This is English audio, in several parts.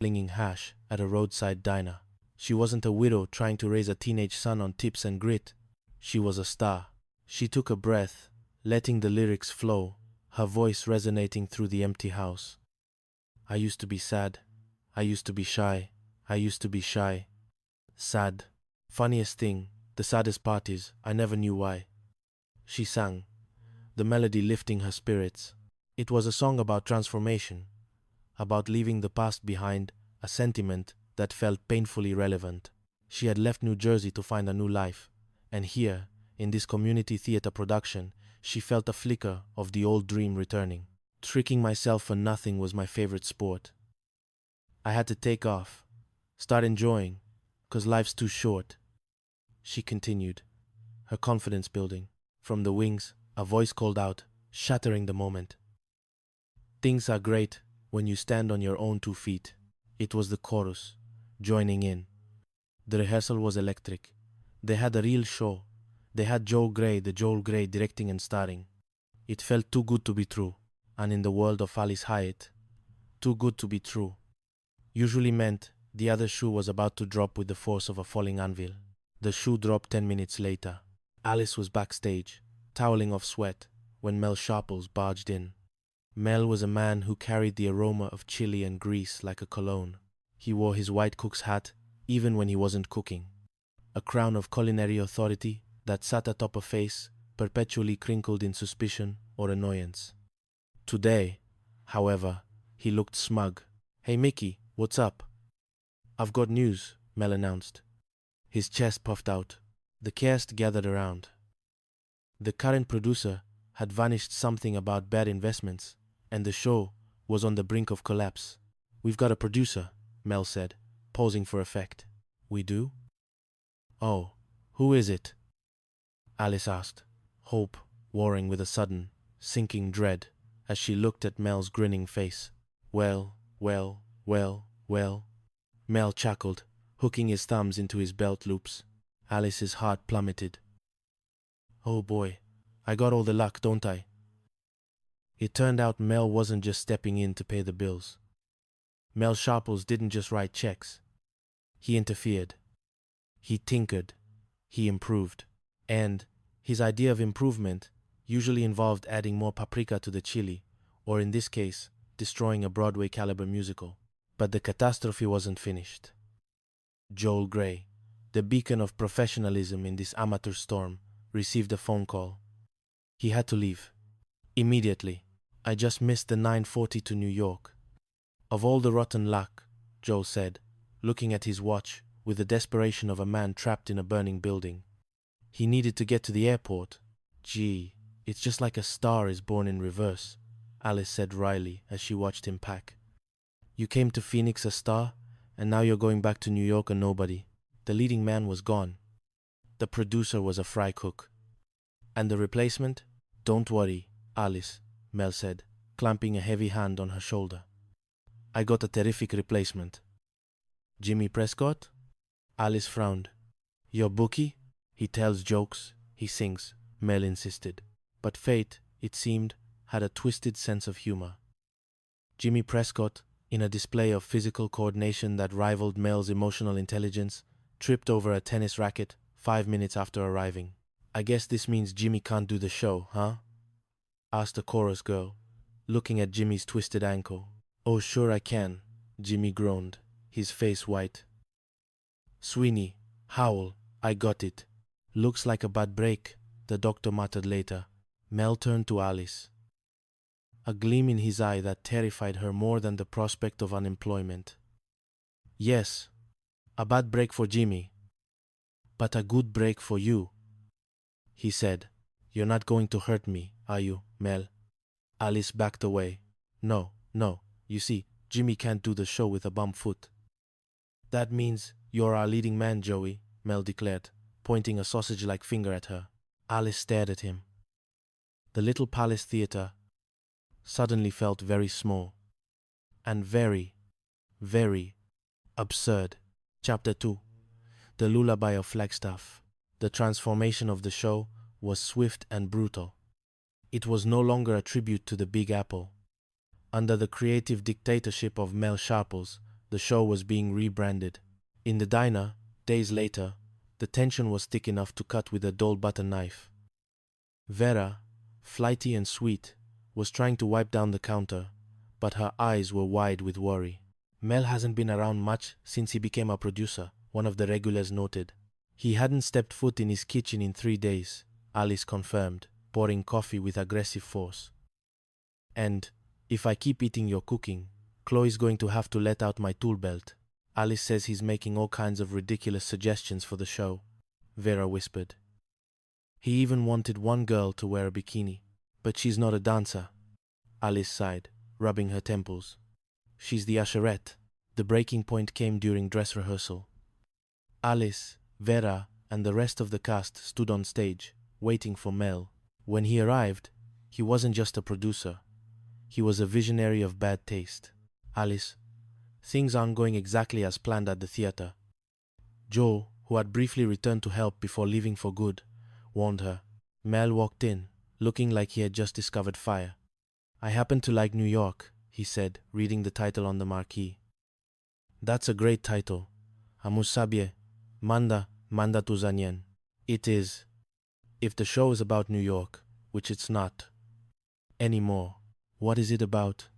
slinging hash at a roadside diner. She wasn't a widow trying to raise a teenage son on tips and grit. She was a star. She took a breath, letting the lyrics flow, her voice resonating through the empty house. I used to be sad. I used to be shy. I used to be shy. Sad. Funniest thing, the saddest part is, I never knew why. She sang, the melody lifting her spirits. It was a song about transformation, about leaving the past behind, a sentiment that felt painfully relevant. She had left New Jersey to find a new life, and here, in this community theater production, she felt a flicker of the old dream returning. Tricking myself for nothing was my favorite sport. I had to take off, start enjoying, 'cause life's too short. She continued, her confidence building. From the wings, a voice called out, shattering the moment. Things are great when you stand on your own 2 feet. It was the chorus, joining in. The rehearsal was electric. They had a real show. They had Joel Grey directing and starring. It felt too good to be true, and in the world of Alice Hyatt, too good to be true usually meant the other shoe was about to drop with the force of a falling anvil. The shoe dropped 10 minutes later. Alice was backstage, toweling off sweat, when Mel Sharples barged in. Mel was a man who carried the aroma of chili and grease like a cologne. He wore his white cook's hat even when he wasn't cooking, a crown of culinary authority that sat atop a face perpetually crinkled in suspicion or annoyance. Today, however, he looked smug. "Hey Mickey, what's up?" "I've got news," Mel announced. His chest puffed out. The cast gathered around. The current producer had vanished something about bad investments, and the show was on the brink of collapse. "We've got a producer," Mel said, posing for effect. "We do? Oh, who is it?" Alice asked, hope warring with a sudden, sinking dread as she looked at Mel's grinning face. Well. Mel chuckled, hooking his thumbs into his belt loops. Alice's heart plummeted. "Oh boy, I got all the luck, don't I?" It turned out Mel wasn't just stepping in to pay the bills. Mel Sharples didn't just write checks. He interfered. He tinkered. He improved. And his idea of improvement usually involved adding more paprika to the chili, or in this case, destroying a Broadway-caliber musical. But the catastrophe wasn't finished. Joel Grey, the beacon of professionalism in this amateur storm, received a phone call. He had to leave. Immediately. "I just missed the 9:40 to New York." "Of all the rotten luck," Joel said, looking at his watch with the desperation of a man trapped in a burning building. He needed to get to the airport. "Gee, it's just like a star is born in reverse," Alice said wryly as she watched him pack. "You came to Phoenix a star, and now you're going back to New York a nobody." The leading man was gone. The producer was a fry cook. "And the replacement?" "Don't worry, Alice," Mel said, clamping a heavy hand on her shoulder. "I got a terrific replacement." "Jimmy Prescott?" Alice frowned. "Your bookie? He tells jokes, he sings," Mel insisted. But fate, it seemed, had a twisted sense of humor. Jimmy Prescott, in a display of physical coordination that rivaled Mel's emotional intelligence, tripped over a tennis racket 5 minutes after arriving. "I guess this means Jimmy can't do the show, huh?" asked a chorus girl, looking at Jimmy's twisted ankle. "Oh, sure I can," Jimmy groaned, his face white. "Sweeney, Howell, I got it. Looks like a bad break," the doctor muttered later. Mel turned to Alice, a gleam in his eye that terrified her more than the prospect of unemployment. "Yes, a bad break for Jimmy, but a good break for you," he said. "You're not going to hurt me, are you, Mel?" Alice backed away. No. You see, Jimmy can't do the show with a bum foot." "That means you're our leading man, Joey," Mel declared, pointing a sausage-like finger at her. Alice stared at him. The little Palace Theater suddenly felt very small and very, very absurd. Chapter 2. The Lullaby of Flagstaff. The transformation of the show was swift and brutal. It was no longer a tribute to the Big Apple. Under the creative dictatorship of Mel Sharples, The show was being rebranded. In the diner, days later, the tension was thick enough to cut with a dull butter knife. Vera, flighty and sweet, was trying to wipe down the counter, but her eyes were wide with worry. Mel hasn't been around much since he became a producer, one of the regulars noted. He hadn't stepped foot in his kitchen in 3 days, Alice confirmed, pouring coffee with aggressive force. And, if I keep eating your cooking, Chloe's going to have to let out my tool belt. Alice says he's making all kinds of ridiculous suggestions for the show, Vera whispered. He even wanted one girl to wear a bikini. But she's not a dancer, Alice sighed, rubbing her temples. She's the usherette. The breaking point came during dress rehearsal. Alice, Vera, and the rest of the cast stood on stage, waiting for Mel. When he arrived, he wasn't just a producer. He was a visionary of bad taste. Alice, things aren't going exactly as planned at the theater. Joe, who had briefly returned to help before leaving for good, warned her. Mel walked in, looking like he had just discovered fire. I happen to like New York, he said, reading the title on the marquee. That's a great title. Amusabie, Manda Tuzanien. It is. If the show is about New York, which it's not anymore, what is it about?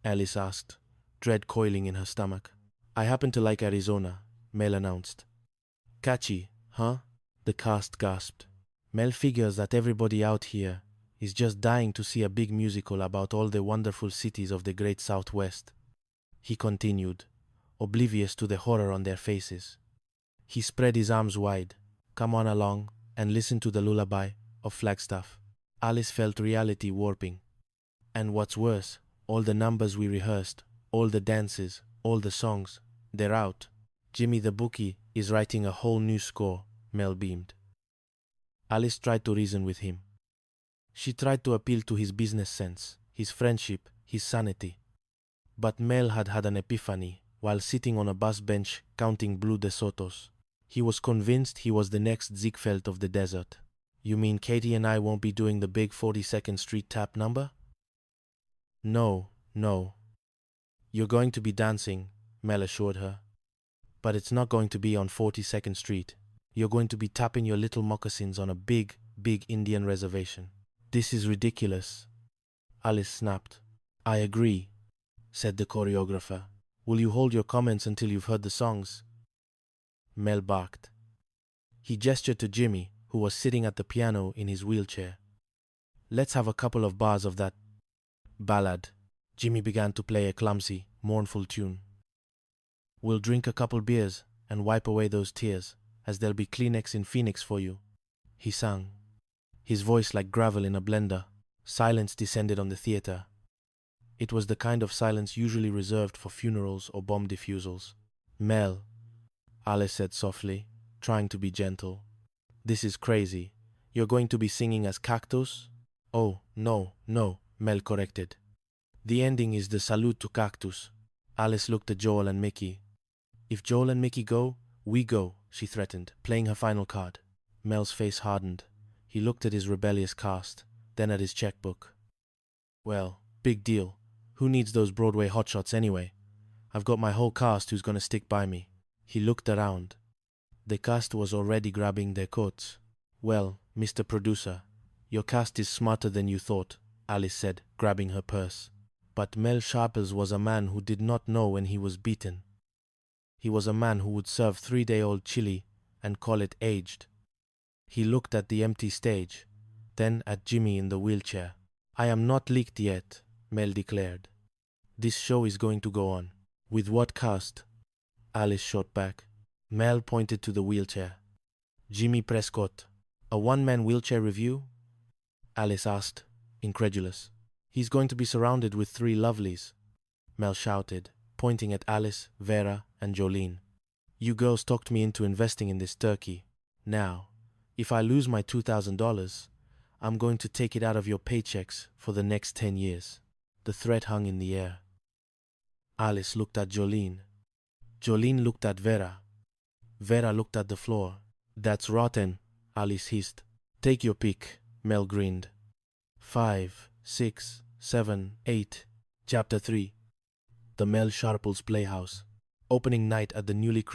Alice asked, dread coiling in her stomach. I happen to like Arizona, Mel announced. Catchy, huh? The cast gasped. Mel figures that everybody out here is just dying to see a big musical about all the wonderful cities of the great Southwest. He continued, oblivious to the horror on their faces. He spread his arms wide. Come on along and listen to the lullaby of Flagstaff. Alice felt reality warping. And what's worse, all the numbers we rehearsed, all the dances, all the songs, they're out. Jimmy the bookie is writing a whole new score, Mel beamed. Alice tried to reason with him. She tried to appeal to his business sense, his friendship, his sanity. But Mel had had an epiphany while sitting on a bus bench counting blue DeSotos. He was convinced he was the next Ziegfeld of the desert. You mean Katie and I won't be doing the big 42nd Street tap number? No. You're going to be dancing, Mel assured her. But it's not going to be on 42nd Street. You're going to be tapping your little moccasins on a big Indian reservation. This is ridiculous. Alice snapped. I agree, said the choreographer. Will you hold your comments until you've heard the songs? Mel barked. He gestured to Jimmy, who was sitting at the piano in his wheelchair. Let's have a couple of bars of that ballad. Jimmy began to play a clumsy, mournful tune. We'll drink a couple beers and wipe away those tears, as there'll be Kleenex in Phoenix for you, he sang. His voice like gravel in a blender. Silence descended on the theater. It was the kind of silence usually reserved for funerals or bomb defusals. Mel, Alice said softly, trying to be gentle. This is crazy. You're going to be singing as Cactus? Oh, no, Mel corrected. The ending is the Salute to Cactus. Alice looked at Joel and Mickey. If Joel and Mickey go, we go, she threatened, playing her final card. Mel's face hardened. He looked at his rebellious cast, then at his checkbook. Well, big deal. Who needs those Broadway hotshots anyway? I've got my whole cast who's gonna stick by me. He looked around. The cast was already grabbing their coats. Well, Mr. Producer, your cast is smarter than you thought, Alice said, grabbing her purse. But Mel Sharples was a man who did not know when he was beaten. He was a man who would serve 3-day-old chili and call it aged. He looked at the empty stage, then at Jimmy in the wheelchair. I am not leaked yet, Mel declared. This show is going to go on. With what cast? Alice shot back. Mel pointed to the wheelchair. Jimmy Prescott. A one-man wheelchair review? Alice asked, incredulous. He's going to be surrounded with 3 lovelies, Mel shouted, pointing at Alice, Vera, and Jolene. You girls talked me into investing in this turkey. Now, if I lose my $2,000, I'm going to take it out of your paychecks for the next 10 years. The threat hung in the air. Alice looked at Jolene. Jolene looked at Vera. Vera looked at the floor. That's rotten, Alice hissed. Take your pick, Mel grinned. 5, 6, 7, 8. Chapter 3. The Mel Sharples Playhouse. Opening night at the newly christened